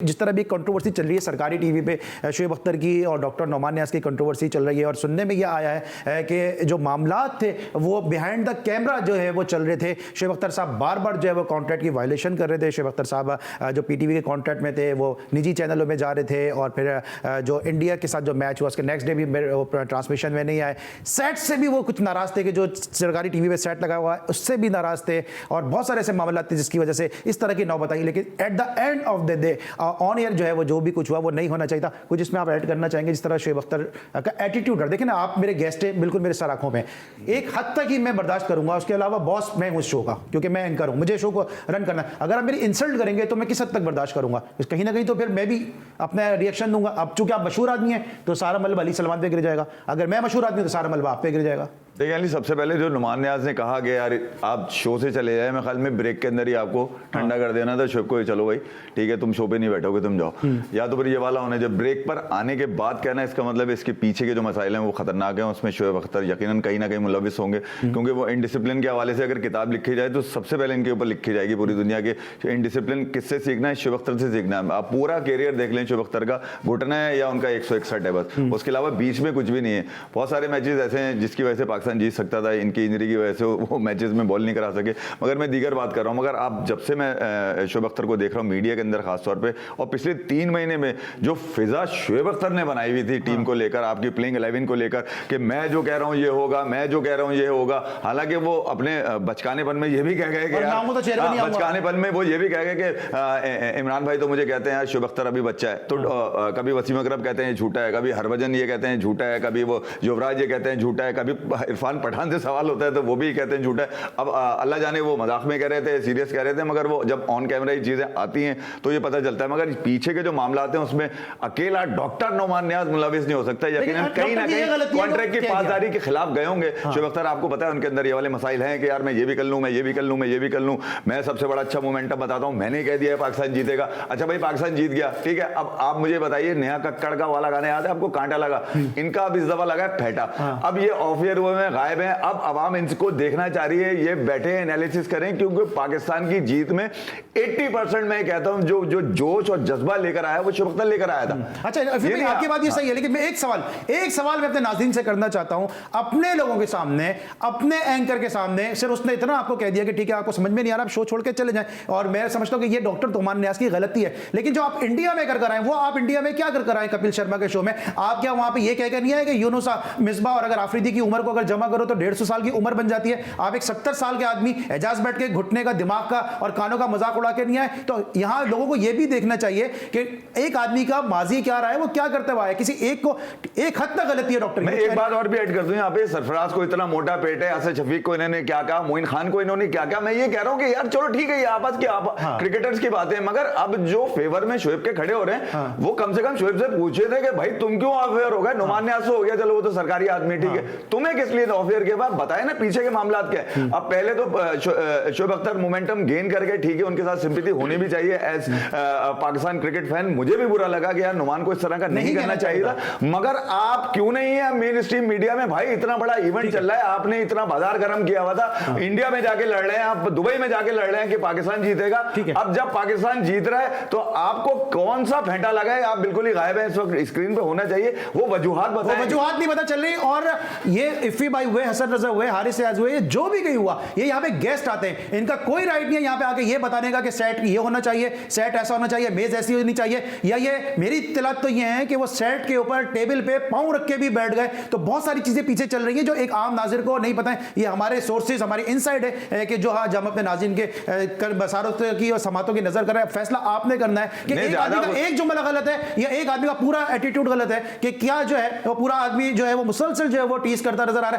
जिस तरह भी कंट्रोवर्सी चल रही है सरकारी टीवी पे शोएब अख्तर की और डॉक्टर नोमान नियाज़ की कंट्रोवर्सी चल रही है और सुनने में ये आया है कि जो मामलात थे वो बिहाइंड द कैमरा जो है वो चल रहे थे। शोएब अख्तर साहब बार बार जो है वो कॉन्ट्रैक्ट की वायलेशन कर रहे थे। शोएब अख्तर साहब जो पीटीवी के कॉन्ट्रैक्ट में थे वो निजी चैनलों में जा रहे थे और फिर जो इंडिया के साथ जो मैच हुआ उसके नेक्स्ट डे भी ट्रांसमिशन में नहीं आए। सेट से भी वो कुछ नाराज़ थे कि जो सरकारी टीवी पे सेट लगा हुआ है उससे भी नाराज़ थे और बहुत सारे ऐसे मामला थे जिसकी वजह से इस तरह की नौबत आई। लेकिन at the end of the day on air जो है वो जो भी कुछ हुआ वो नहीं होना चाहिए था। कुछ इसमें आप ऐड करना चाहेंगे जिस तरह शोएब अख्तर का एटीट्यूड है? देखिए ना, आप मेरे गेस्ट हैं, बिल्कुल मेरे सर आंखों में, एक हद तक ही मैं बर्दाश्त करूंगा, उसके अलावा बॉस मैं हूं उस शो का, क्योंकि मैं एंकर हूं, मुझे शो को रन करना है। अगर आप मेरी इंसल्ट करेंगे तो मैं किस हद तक बर्दाश्त करूंगा? कहीं ना कहीं तो फिर मैं भी अपना रिएक्शन दूंगा। अब चूंकि आप मशहूर आदमी हैं तो सारा मलबा अली सलमान पे गिर जाएगा, अगर मैं मशहूर आदमी तो सारा मलबा आप पे गिर जाएगा। देखिए अली, सबसे पहले जो नुमान नियाज़ ने कहा कि यार आप शो से चले जाए, मैं ख्याल में ब्रेक के अंदर ही आपको ठंडा कर देना था शो को, चलो भाई ठीक है तुम शो पे नहीं बैठोगे, तुम जाओ। या तो फिर ये वाला होना, जब ब्रेक पर आने के बाद कहना, इसका मतलब इसके पीछे के जो मसाइल हैं वो खतरनाक हैं, उसमें शोएब अख्तर यकीनन कहीं ना कहीं मुलविस होंगे, क्योंकि वो इनडिसिप्लिन के हवाले से अगर किताब लिखी जाए तो सबसे पहले इनके ऊपर लिखी जाएगी पूरी दुनिया के। इनडिसिप्लिन किससे सीखना है? शोएब अख्तर से सीखना है। आप पूरा कैरियर देख लें, शोएब अख्तर का घुटना है या उनका 161 है बस, उसके अलावा बीच में कुछ भी नहीं है। बहुत सारे मैचेस ऐसे हैं जिसकी वजह से पाकिस्तान जीत सकता था, इनकी इंजरी की वजह से वो मैचेस में बॉल नहीं करा सके। मगर मैं दीगर बात कर रहा हूं, मगर आप जब से मैं शोएब अख्तर को देख रहा हूं मीडिया के अंदर खासतौर पे, और पिछले 3 महीने में जो फिजा शोएब अख्तर ने बनाई हुई थी टीम को लेकर, आपकी प्लेइंग 11 को लेकर, कि मैं जो कह रहा हूं ये होगा, मैं जो कह रहा हूं ये होगा। हालांकि वो अपने बचकानेपन में ये भी कह गए कि बचकानेपन में वो ये भी कह गए कि इमरान भाई तो मुझे कहते हैं यार शोएब अख्तर अभी बच्चा है, तो कभी वसीम अकरम कहते हैं झूठा है, कभी हरभजन ये कहते हैं झूठा है, कभी वो युवराज ये कहते हैं झूठा है, कभी इरफान पठान से सवाल होता है तो वो भी कहते हैं झूठा है। अब अल्लाह जाने वो मजाक में कह रहे थे, सीरियस कह रहे थे, मगर वो जब ऑन कैमरा ये चीजें आती हैं तो ये पता चलता है। मगर पीछे के जो मामला आते हैं उसमें अकेला डॉक्टर नोमान नियाज़ मुलविस नहीं हो सकता। यकीनन कहीं ना कहीं कॉन्ट्रैक्ट की पासदारी के खिलाफ गए होंगे शोएब अख्तर। आपको पता है उनके अंदर ये वाले मसाइल हैं कि यार मैं ये भी कर लूं, मैं ये भी कर लूं, मैं ये भी कर लूं, मैं सबसे बड़ा अच्छा मोमेंटम बताता हूं, मैंने कह दिया है पाकिस्तान जीतेगा। अच्छा भाई पाकिस्तान जीत गया, ठीक है, अब आप मुझे बताइए नेहा कक्कड़ का वाला गाना याद है आपको, कांटा लगा, इनका अब इस दफा लगा है फेटा। अब ये ऑफ एयर हुए में गायब है, अब अवाम इनको देखना चाह रही है, ये बैठे एनालिसिस करें, क्योंकि पाकिस्तान की जीत में 80% मैं कहता हूं जो जोश और जज्बा लेकर आया वो शोएब अख्तर लेकर आया था। अच्छा फिर आपकी बात ये सही है, लेकिन मैं एक सवाल मैं अपने नाज़रीन से करना चाहता हूं। अपने लोगों के सामने, अपने एंकर के सामने सिर्फ उसने इतना आपको कह दिया कि ठीक है आपको समझ में नहीं आ रहा, आप शो छोड़ के चले जाएं, और मैं समझता हूं कि ये डॉक्टर नोमान नियाज़ की गलती है। लेकिन जो आप इंडिया में कर आए वो आप इंडिया में क्या कर आए कपिल शर्मा के शो में? आप क्या वहां पे ये कहकर नहीं आए कि यूनुसा, मिसबा और अगर आफरीदी की उम्र को अगर जमा करो तो 150 साल की उम्र बन जाती है? आप एक 70 साल के आदमी एजाज बैठ के घुटने का, दिमाग का और कानों का मजाक उड़ा के नहीं आए। तो यहां लोगों को यह भी देखना चाहिए कि एक आदमी का माजी क्या रहा है, वो क्या करते हुआ है। किसी एक को एक हद तक गलती है डॉक्टर। मैं एक बात और भी ऐड कर दूं यहाँ पे, सरफराज को इतना मोटा पेट है, असद शफीक को इन्होंने क्या कहा, मोइन खान को इन्होंने क्या कहा। मैं ये कह रहा हूं कि यार चलो ठीक है ये आपस की क्रिकेटर्स की बातें, मगर अब जो फेवर में शोएब के खड़े हो रहे हैं वो कम से कम शोएब से पूछे थे कि भाई तुम क्यों ऑफ एयर हो गए? नोमान नियाज़ हो गया, चलो वो तो सरकारी आदमी ठीक है, तुम्हें किस लिए ऑफ एयर के बाद बताए ना पीछे के मामला क्या है। अब पहले तो शोएब अख्तर मोमेंटम गेन करके ठीक है, उनके साथ सिंपैथी होनी भी चाहिए एज पाकिस्तान क्रिकेट फैन। मुझे भी बुरा लगा कि यार नुमान को इस तरह का नहीं करना चाहिए था, मगर आप क्यों नहीं है मेन स्ट्रीम मीडिया में? भाई इतना बड़ा इवेंट चल रहा है, आपने इतना बाजार गर्म किया हुआ था, इंडिया में जाके लड़ रहे हैं, आप दुबई में जाके लड़ रहे हैं कि पाकिस्तान जीतेगा। अब जब पाकिस्तान जीत रहा है तो आपको कौन सा फेंटा लगा है? आप बिल्कुल ही गायब है इस वक्त, स्क्रीन पे होना चाहिए, वो वजूहात बताएं। वजूहात नहीं पता चल रही। और ये इफ़ी भाई हुए, हसन रजा हुए, हारिस रियाज हुए, जो भी कहीं हुआ, ये यहाँ पे गेस्ट आते हैं, इनका कोई राइट नहीं है यहाँ पे आके ये बताने का कि सेट ये होना चाहिए, सेट ऐसा होना चाहिए, मेज ऐसी होनी चाहिए, या ये मेरी इत्तलात तो ये है कि वो सेट के ऊपर टेबल पे पांव रख के भी बैठ गए। तो बहुत सारी चीजें पीछे चल रही है जो एक आम नाजिर को नहीं पता है। ये हमारे सोर्सेज, हमारी इनसाइड है कि जो हम अपने नाज़रीन के बसारत की और समातों की नजर कर रहे हैं। फैसला आपने करना है कि एक आदमी का एक जुमला गलत है या एक आदमी का पूरा एटीट्यूड गलत है, कि क्या जो है वो पूरा आदमी जो है वो मुसलसल जो है वो टीज करता नजर आ रहा है।